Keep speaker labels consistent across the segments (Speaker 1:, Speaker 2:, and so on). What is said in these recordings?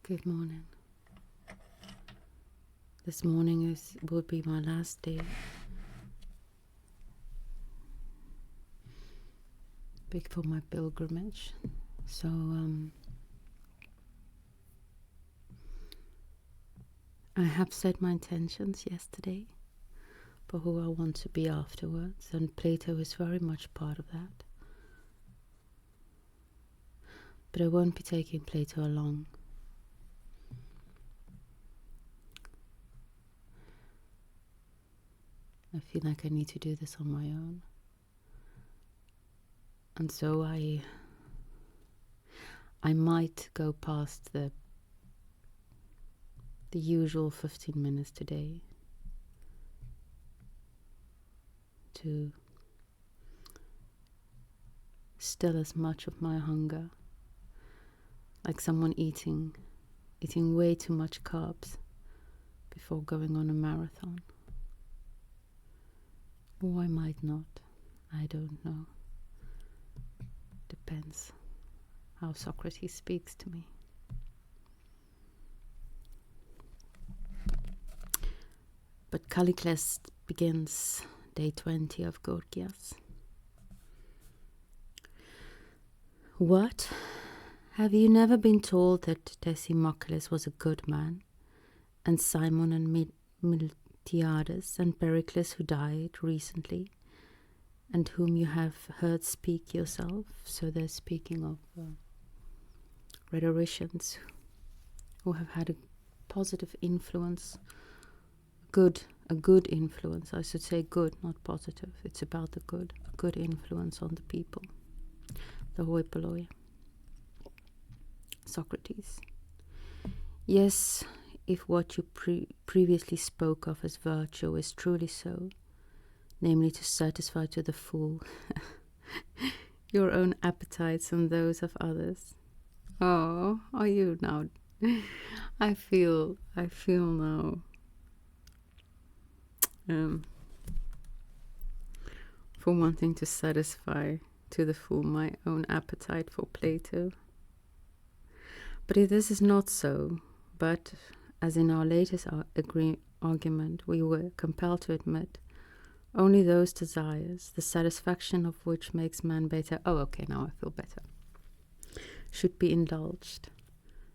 Speaker 1: Good morning. This morning will be my last day before my pilgrimage. So I have set my intentions yesterday for who I want to be afterwards, and Plato is very much part of that. But I won't be taking Plato along. I feel like I need to do this on my own. And so I might go past the usual 15 minutes today to still as much of my hunger, like someone eating way too much carbs before going on a marathon. Or I might not. I don't know. Depends how Socrates speaks to me. But Callicles begins day 20 of Gorgias. What? Have you never been told that Desimocles was a good man, and Simon and Miltiades and Pericles, who died recently, and whom you have heard speak yourself? So they're speaking of rhetoricians who have had a positive influence, a good influence. I should say good, not positive. It's about the good, a good influence on the people. The hoi polloi. Socrates. Yes, if what you previously spoke of as virtue is truly so, namely to satisfy to the full your own appetites and those of others. Oh, are you now? I feel now for wanting to satisfy to the full my own appetite for Plato. But if this is not so, but as in our latest argument we were compelled to admit, only those desires, the satisfaction of which makes man better, oh okay, now I feel better, should be indulged,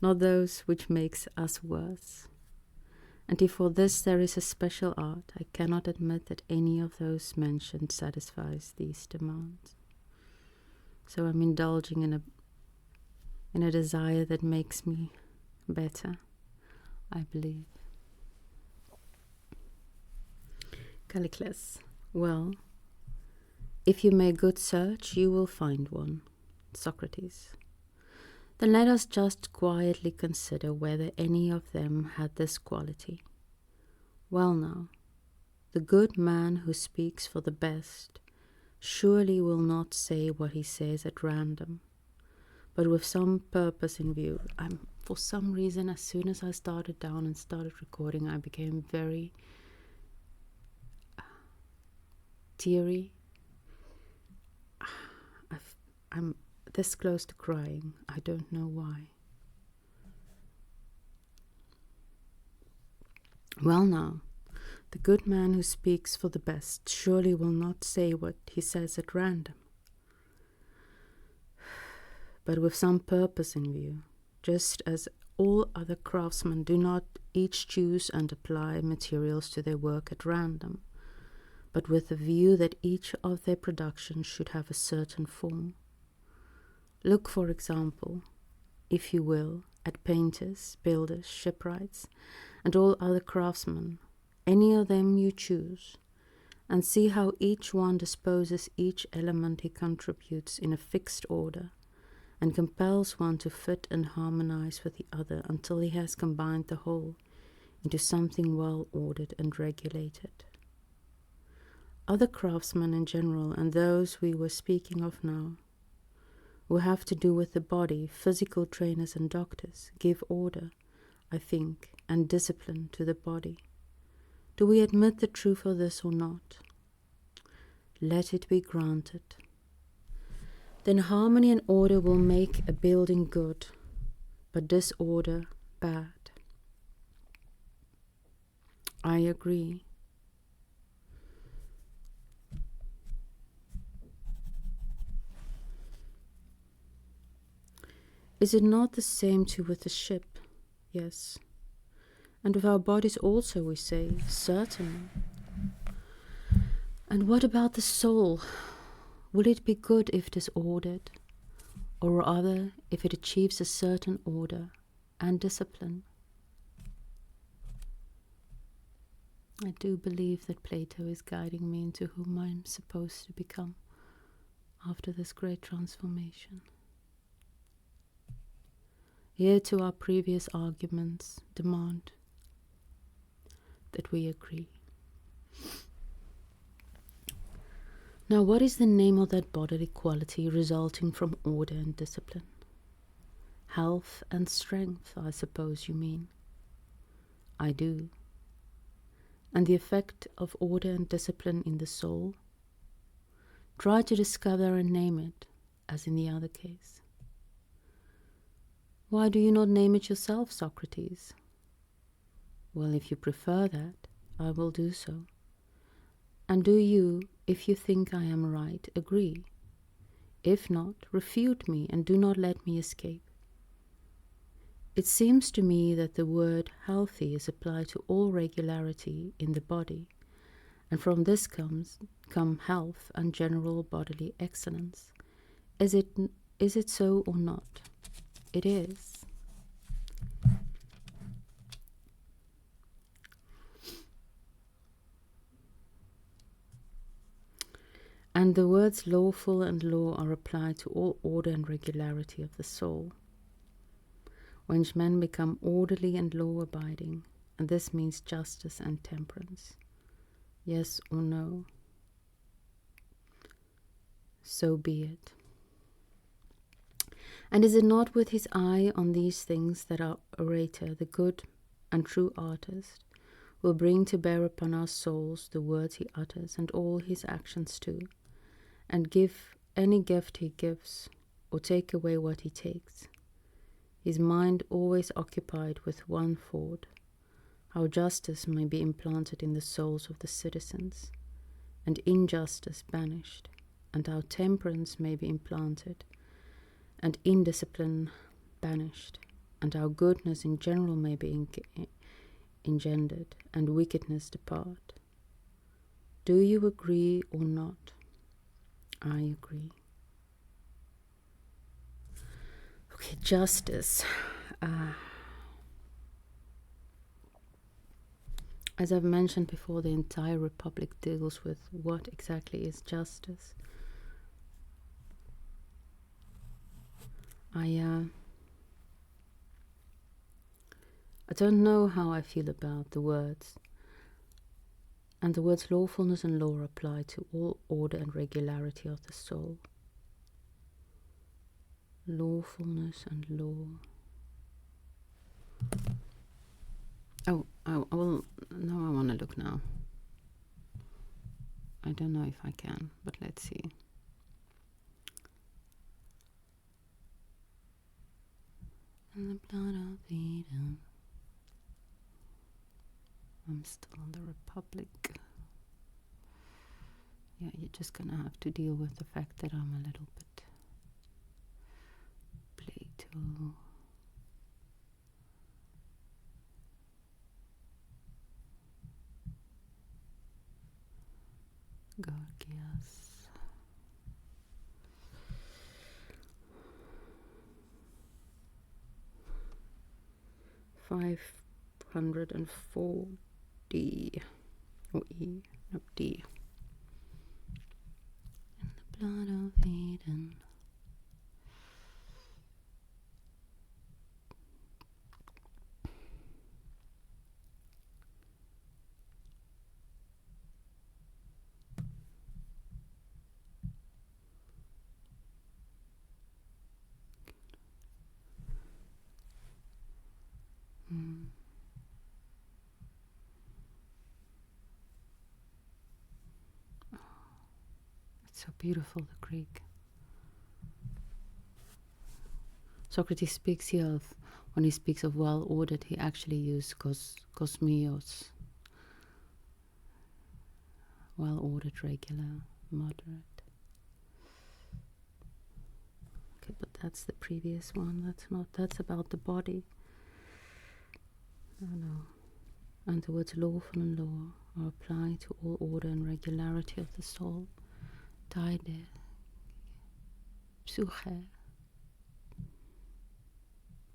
Speaker 1: not those which makes us worse. And if for this there is a special art, I cannot admit that any of those mentioned satisfies these demands. So I'm indulging in a desire that makes me better, I believe. Callicles. Well, if you make good search, you will find one. Socrates. Then let us just quietly consider whether any of them had this quality. Well now, the good man who speaks for the best surely will not say what he says at random, but with some purpose in view. For some reason, as soon as I started down and started recording, I became very teary. I'm this close to crying. I don't know why. Well now, the good man who speaks for the best surely will not say what he says at random, but with some purpose in view, just as all other craftsmen do not each choose and apply materials to their work at random, but with the view that each of their productions should have a certain form. Look, for example, if you will, at painters, builders, shipwrights, and all other craftsmen, any of them you choose, and see how each one disposes each element he contributes in a fixed order, and compels one to fit and harmonize with the other until he has combined the whole into something well ordered and regulated. Other craftsmen in general, and those we were speaking of now, who have to do with the body, physical trainers and doctors, give order, I think, and discipline to the body. Do we admit the truth of this or not? Let it be granted. Then harmony and order will make a building good, but disorder bad. I agree. Is it not the same too with the ship? Yes. And with our bodies also, we say, certainly. And what about the soul? Will it be good if disordered, or rather if it achieves a certain order and discipline? I do believe that Plato is guiding me into whom I am supposed to become after this great transformation. Here to our previous arguments demand that we agree. Now, what is the name of that bodily quality resulting from order and discipline? Health and strength, I suppose you mean. I do. And the effect of order and discipline in the soul? Try to discover and name it, as in the other case. Why do you not name it yourself, Socrates? Well, if you prefer that, I will do so. And do you, if you think I am right, agree? If not, refute me and do not let me escape. It seems to me that the word healthy is applied to all regularity in the body, and from this come health and general bodily excellence. Is it so or not? It is. And the words lawful and law are applied to all order and regularity of the soul, whence men become orderly and law-abiding, and this means justice and temperance. Yes or no? So be it. And is it not with his eye on these things that our orator, the good and true artist, will bring to bear upon our souls the words he utters and all his actions too, and give any gift he gives, or take away what he takes, his mind always occupied with one thought, how justice may be implanted in the souls of the citizens, and injustice banished, and how temperance may be implanted, and indiscipline banished, and how goodness in general may be engendered, and wickedness depart. Do you agree or not? I agree. Okay, justice. As I've mentioned before, the entire Republic deals with what exactly is justice. I don't know how I feel about the words. And the words lawfulness and law apply to all order and regularity of the soul. Lawfulness and law. Oh, I will. No, I want to look now. I don't know if I can, but let's see. In the blood of Eden. I'm still in the Republic. Yeah, you're just gonna have to deal with the fact that I'm a little bit Plato. Gorgias. D or E, no D. In the blood of Eden. So beautiful, the Greek. Socrates speaks here of when he speaks of well-ordered, he actually used kosmios. Well-ordered, regular, moderate. Okay, but that's the previous one. That's about the body. Oh no. And the words lawful and law are applied to all order and regularity of the soul. Taide, psyche,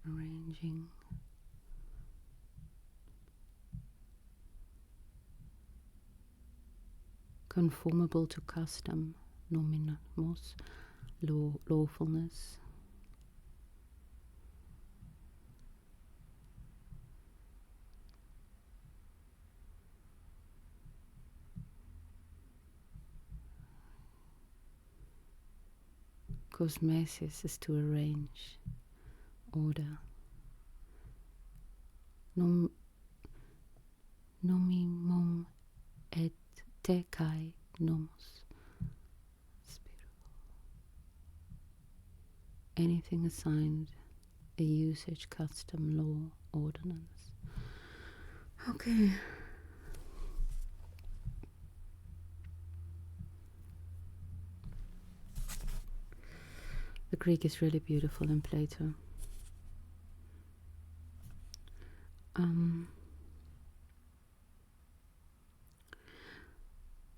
Speaker 1: arranging. Conformable to custom, nominamos, lawfulness. Cosmesis is to arrange, order. Nomimum et te kai nomos. Anything assigned a usage, custom, law, ordinance. Okay. The Greek is really beautiful in Plato.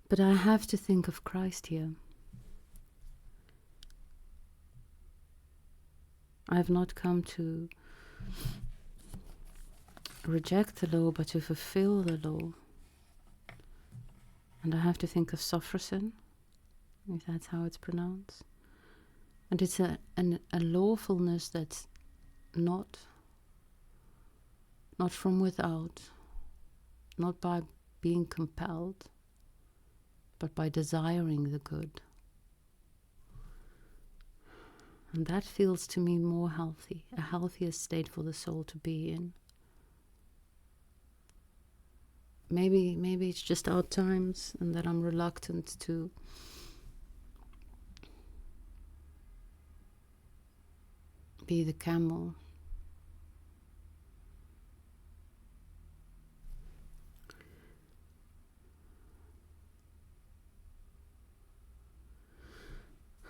Speaker 1: But I have to think of Christ here. I have not come to reject the law, but to fulfill the law. And I have to think of Sophrosyne, if that's how it's pronounced. And it's a lawfulness that's not from without, not by being compelled, but by desiring the good. And that feels to me more healthy, a healthier state for the soul to be in. Maybe it's just our times and that I'm reluctant to be the camel.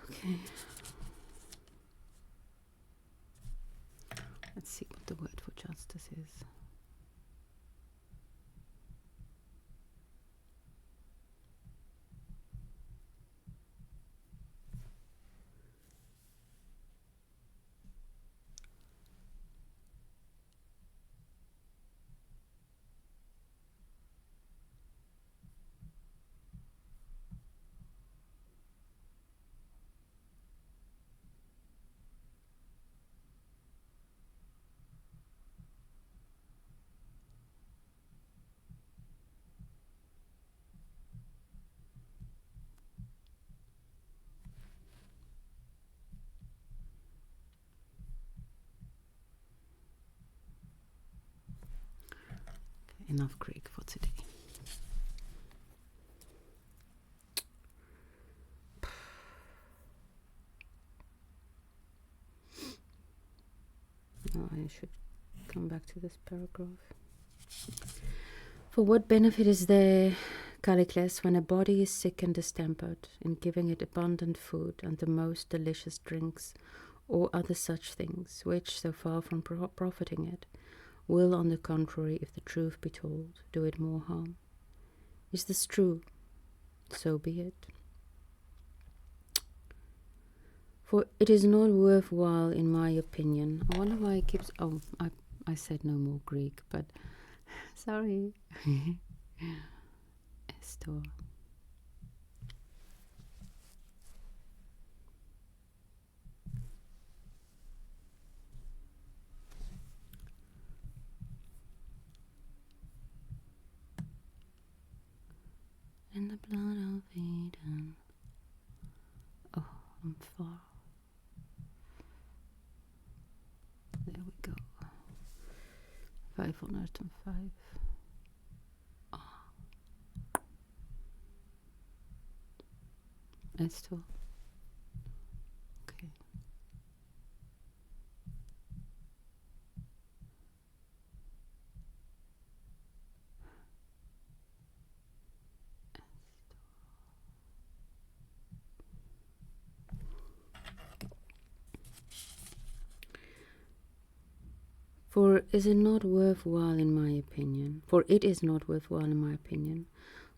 Speaker 1: Okay. Let's see what the word for justice is. Enough Greek for today. Oh, I should come back to this paragraph. For what benefit is there, Callicles, when a body is sick and distempered, in giving it abundant food and the most delicious drinks, or other such things, which, so far from profiting it, will, on the contrary, if the truth be told, do it more harm? Is this true? So be it. For it is not worthwhile, in my opinion. I wonder why it keeps... Oh, I said no more Greek, but... Sorry. Esto. In the blood of Eden. Oh, I'm far. There we go. 505. Oh. Esto. Okay. For is it not worthwhile in my opinion, for it is not worthwhile in my opinion,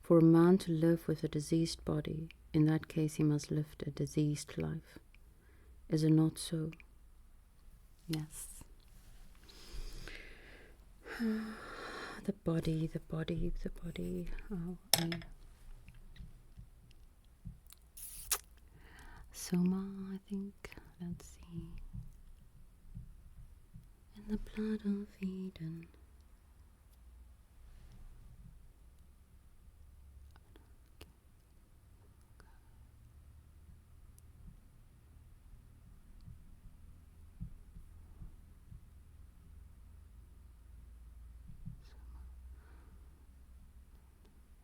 Speaker 1: for a man to live with a diseased body. In that case he must live a diseased life. Is it not so? Yes. The body. Oh, Soma, I think. Let's see. In the blood of Eden.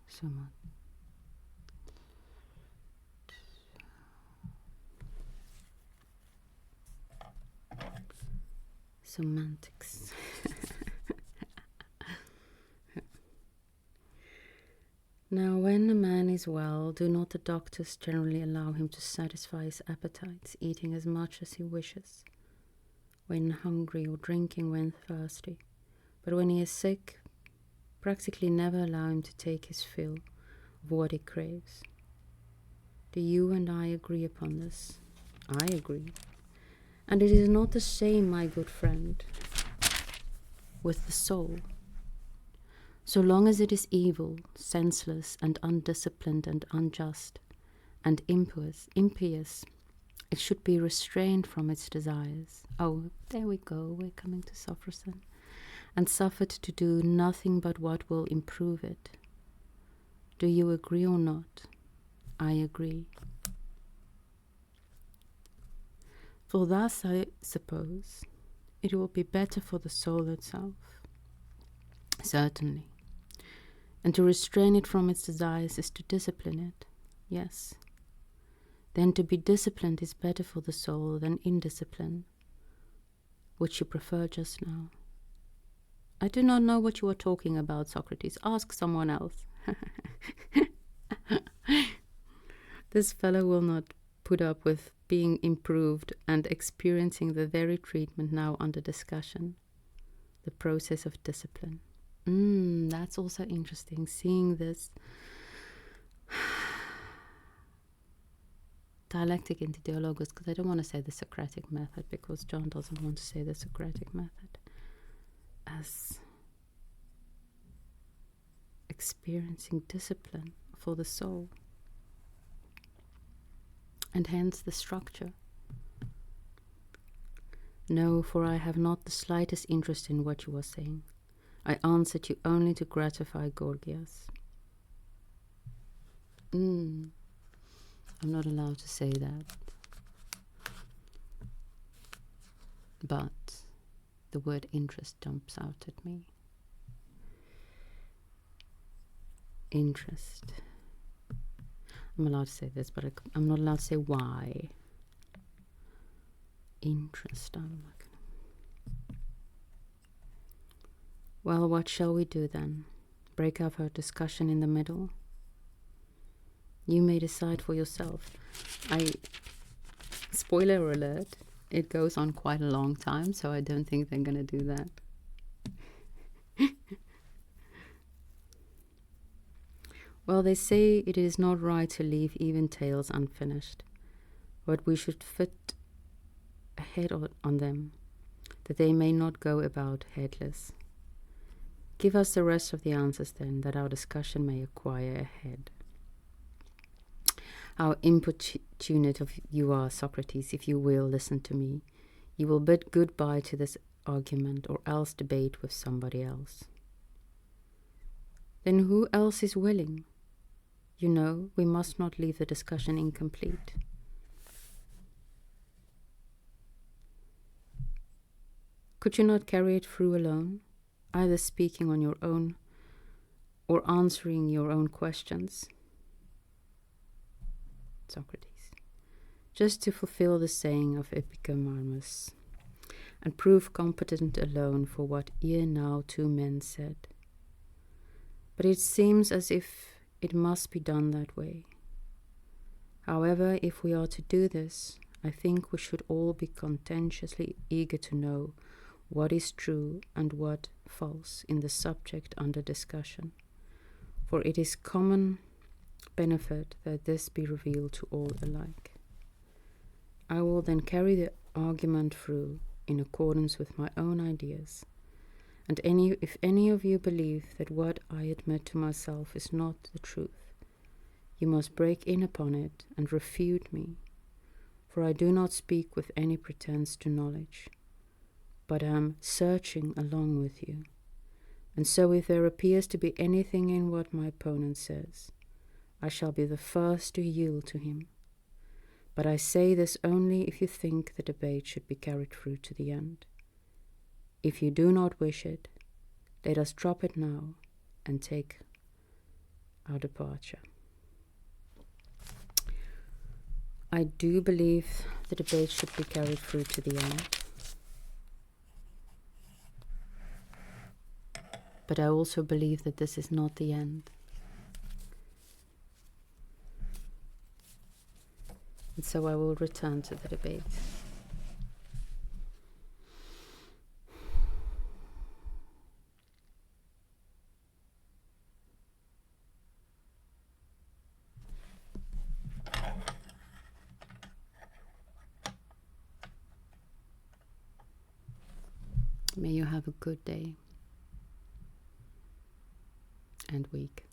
Speaker 1: Soma. Semantics. Now, when a man is well, do not the doctors generally allow him to satisfy his appetites, eating as much as he wishes, when hungry, or drinking when thirsty? But when he is sick, practically never allow him to take his fill of what he craves. Do you and I agree upon this? I agree. And it is not the same, my good friend, with the soul. So long as it is evil, senseless, and undisciplined, and unjust, and impious, it should be restrained from its desires. Oh, there we go, we're coming to Sophrosyne. And suffered to do nothing but what will improve it. Do you agree or not? I agree. For thus, I suppose, it will be better for the soul itself. Certainly. And to restrain it from its desires is to discipline it. Yes. Then to be disciplined is better for the soul than indiscipline, which you prefer just now. I do not know what you are talking about, Socrates. Ask someone else. This fellow will not put up with being improved and experiencing the very treatment now under discussion, the process of discipline. That's also interesting, seeing this dialectic into dialogus, because I don't want to say the Socratic method, because John doesn't want to say the Socratic method, as experiencing discipline for the soul, and hence the structure. No, for I have not the slightest interest in what you are saying. I answered you only to gratify Gorgias. I'm not allowed to say that. But the word interest jumps out at me. Interest. I'm allowed to say this, but I'm not allowed to say why. Interest. Well, what shall we do then? Break up our discussion in the middle? You may decide for yourself. Spoiler alert, it goes on quite a long time, so I don't think they're going to do that. Well, they say it is not right to leave even tales unfinished, but we should fit a head on them, that they may not go about headless. Give us the rest of the answers then, that our discussion may acquire a head. How importunate of you are, Socrates, if you will listen to me. You will bid goodbye to this argument, or else debate with somebody else. Then who else is willing? You know, we must not leave the discussion incomplete. Could you not carry it through alone, either speaking on your own or answering your own questions? Socrates. Just to fulfill the saying of Epicharmus, and prove competent alone for what ere now two men said. But it seems as if it must be done that way. However, if we are to do this, I think we should all be conscientiously eager to know what is true and what false in the subject under discussion, for it is common benefit that this be revealed to all alike. I will then carry the argument through in accordance with my own ideas, and if any of you believe that what I admit to myself is not the truth, you must break in upon it and refute me, for I do not speak with any pretense to knowledge, but am searching along with you. And so if there appears to be anything in what my opponent says, I shall be the first to yield to him. But I say this only if you think the debate should be carried through to the end. If you do not wish it, let us drop it now and take our departure. I do believe the debate should be carried through to the end. But I also believe that this is not the end. And so I will return to the debate. May you have a good day and week.